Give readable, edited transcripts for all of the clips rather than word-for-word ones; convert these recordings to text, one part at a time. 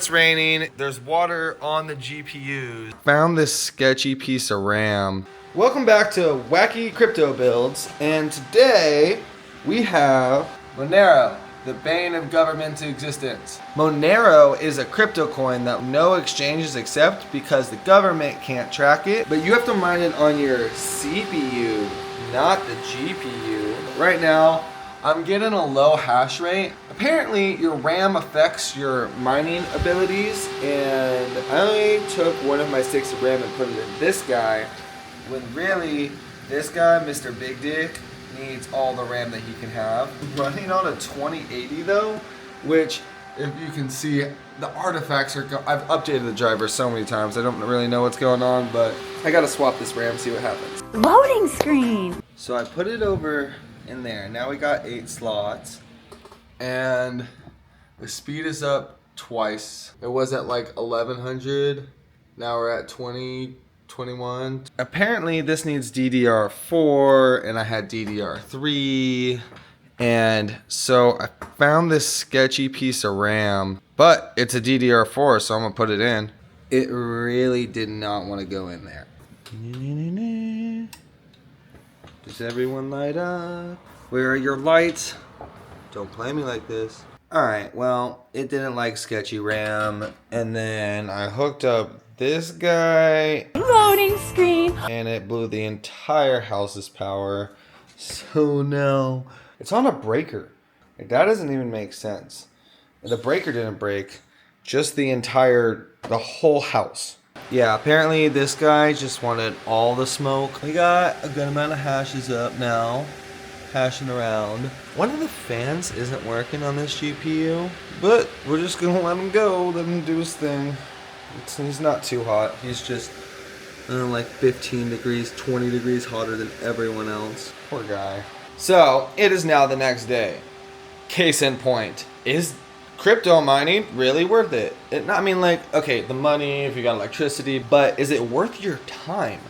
it's raining. There's water on the GPUs. Found this sketchy piece of RAM. Welcome back to Wacky Crypto Builds, and today we have Monero, the bane of government existence. Monero is a crypto coin that no exchanges accept because the government can't track it, but you have to mine it on your CPU, not the GPU. Right now, I'm getting a low hash rate. Apparently, your RAM affects your mining abilities, and I only took one of my sticks of RAM and put it in this guy, when really, this guy, Mr. Big Dick, needs all the RAM that he can have. I'm running on a 2080 though, which, if you can see, the artifacts are, I've updated the driver so many times, I don't really know what's going on, but I gotta swap this RAM, see what happens. Loading screen! So I put it over in there. Now we got 8 slots, and the speed is up twice. It was at like 1100, now we're at 2021. Apparently this needs DDR4, and I had DDR3, and so I found this sketchy piece of RAM, but it's a DDR4, so I'm gonna put it in. It really did not want to go in there. Does everyone light up? Where are your lights? Don't play me like this. Alright, well, it didn't like sketchy RAM, and then I hooked up this guy. Loading screen! And it blew the entire house's power. So now, it's on a breaker. Like, that doesn't even make sense. The breaker didn't break, just the whole house. Yeah, apparently this guy just wanted all the smoke. We got a good amount of hashes up now. Hashing around. One of the fans isn't working on this GPU, but we're just gonna let him go, let him do his thing. He's not too hot. He's just like 15 degrees, 20 degrees hotter than everyone else. Poor guy. So, it is now the next day. Case in point. Is crypto mining really worth it? I mean, like, okay, the money, if you got electricity, but is it worth your time?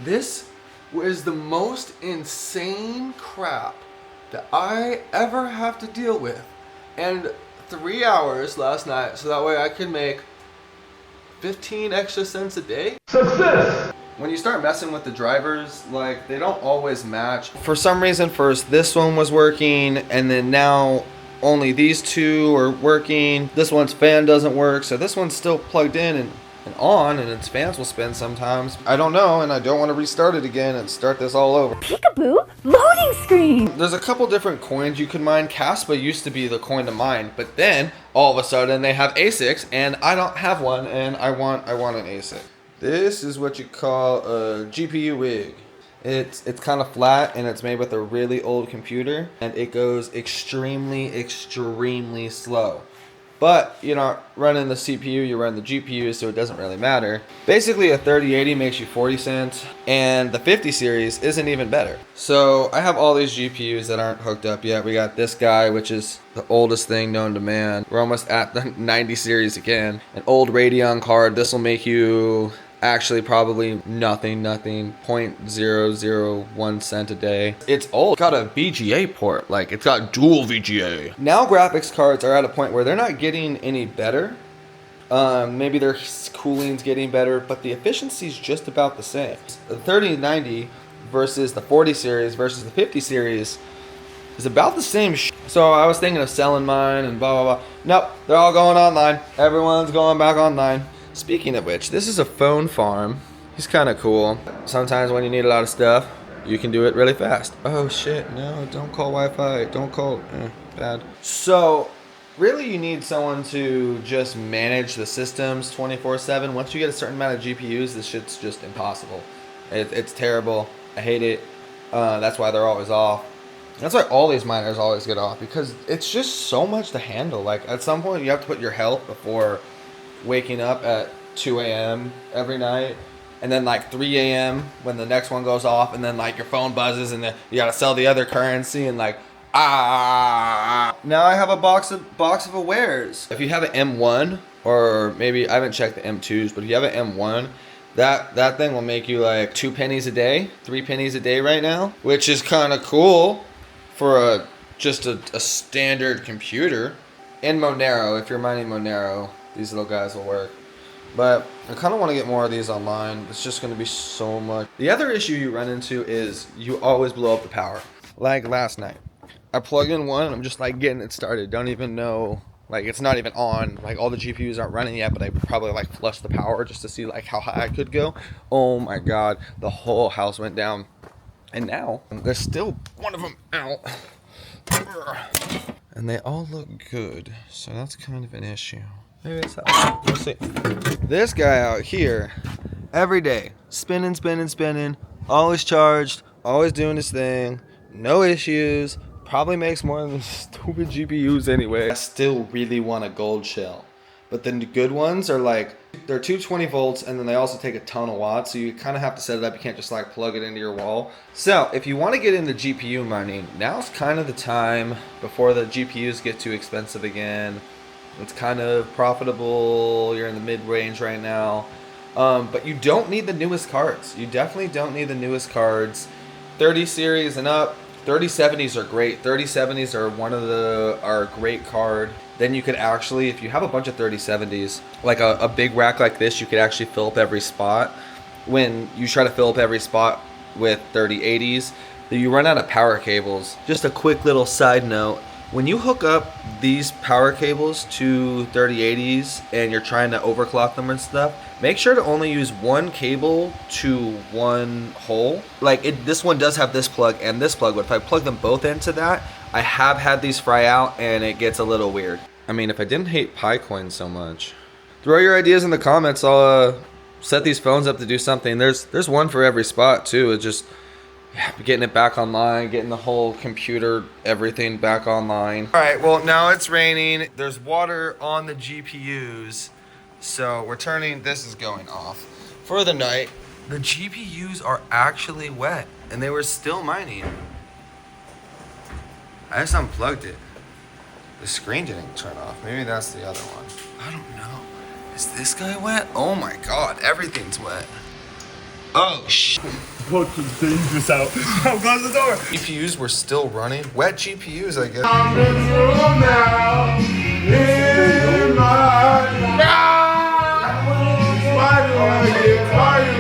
This was the most insane crap that I ever have to deal with. And 3 hours last night, so that way I could make 15 extra cents a day. Success! When you start messing with the drivers, like, they don't always match. For some reason, first this one was working, and then now only these two are working. This one's fan doesn't work, so this one's still plugged in and on, and its fans will spin sometimes. I don't know, and I don't want to restart it again and start this all over. Peekaboo! Loading screen! There's a couple different coins you can mine. Caspa used to be the coin to mine, but then all of a sudden they have ASICs, and I don't have one, and I want an ASIC. This is what you call a GPU wig. It's kind of flat, and it's made with a really old computer, and it goes extremely slow. But you're not running the CPU, you run the GPU, so it doesn't really matter. Basically, a 3080 makes you 40 cents, and the 50 series isn't even better. So I have all these GPUs that aren't hooked up yet. We got this guy, which is the oldest thing known to man. We're almost at the 90 series again. An old Radeon card. This will make you actually probably nothing, 0.001 cent a day. It's old. It's got a VGA port, like it's got dual VGA. Now graphics cards are at a point where they're not getting any better. Maybe their cooling's getting better, but the efficiency's just about the same. The 3090 versus the 40 series versus the 50 series is about the same So I was thinking of selling mine and blah, blah, blah. Nope, they're all going online. Everyone's going back online. Speaking of which, this is a phone farm. He's kind of cool. Sometimes when you need a lot of stuff, you can do it really fast. Oh shit, no, don't call Wi-Fi. Don't call, bad. So, really you need someone to just manage the systems 24/7. Once you get a certain amount of GPUs, this shit's just impossible. It's terrible. I hate it. That's why they're always off. That's why all these miners always get off, because it's just so much to handle. Like, at some point, you have to put your health before waking up at 2 a.m. every night, and then like 3 a.m. when the next one goes off, and then like your phone buzzes, and then you gotta sell the other currency, and like now I have a box of wares. If you have an M1, or maybe I haven't checked the M2s, but if you have an M1, that thing will make you like 2 pennies a day, 3 pennies a day right now, which is kind of cool for just a standard computer. In Monero, if you're mining Monero, these little guys will work. But I kind of want to get more of these online. It's just going to be so much. The other issue you run into is you always blow up the power. Like last night, I plug in one and I'm just like getting it started. Don't even know, like it's not even on. Like all the GPUs aren't running yet, but I probably like flushed the power just to see like how high I could go. Oh my God, the whole house went down. And now there's still one of them out. And they all look good. So that's kind of an issue. Maybe it's that. We'll see. This guy out here, every day, spinning, always charged, always doing his thing, no issues, probably makes more than stupid GPUs anyway. I still really want a gold shell, but the good ones are like, they're 220 volts and then they also take a ton of watts, so you kind of have to set it up. You can't just like plug it into your wall. So if you want to get into GPU mining, now's kind of the time before the GPUs get too expensive again. It's kind of profitable. You're in the mid-range right now. But you don't need the newest cards. You definitely don't need the newest cards. 30 series and up. 3070s are great. 3070s are a great card. Then you could actually, if you have a bunch of 3070s, like a big rack like this, you could actually fill up every spot. When you try to fill up every spot with 3080s, you run out of power cables. Just a quick little side note. When you hook up these power cables to 3080s and you're trying to overclock them and stuff, make sure to only use one cable to one hole. Like this one does have this plug and this plug, but if I plug them both into that, I have had these fry out and it gets a little weird. I mean, if I didn't hate Picoin so much, throw your ideas in the comments. I'll set these phones up to do something. There's one for every spot too. It's just getting it back online, getting the whole computer, everything back online. All right, well, now it's raining. There's water on the GPUs. So we're turning, this is going off for the night. The GPUs are actually wet and they were still mining. I just unplugged it. The screen didn't turn off. Maybe that's the other one. I don't know. Is this guy wet? Oh my God, everything's wet. Oh, shit. Take this out. I'll close the door. GPUs were still running. Wet GPUs, I guess. I'm miserable now. In my life. Why do I get tired?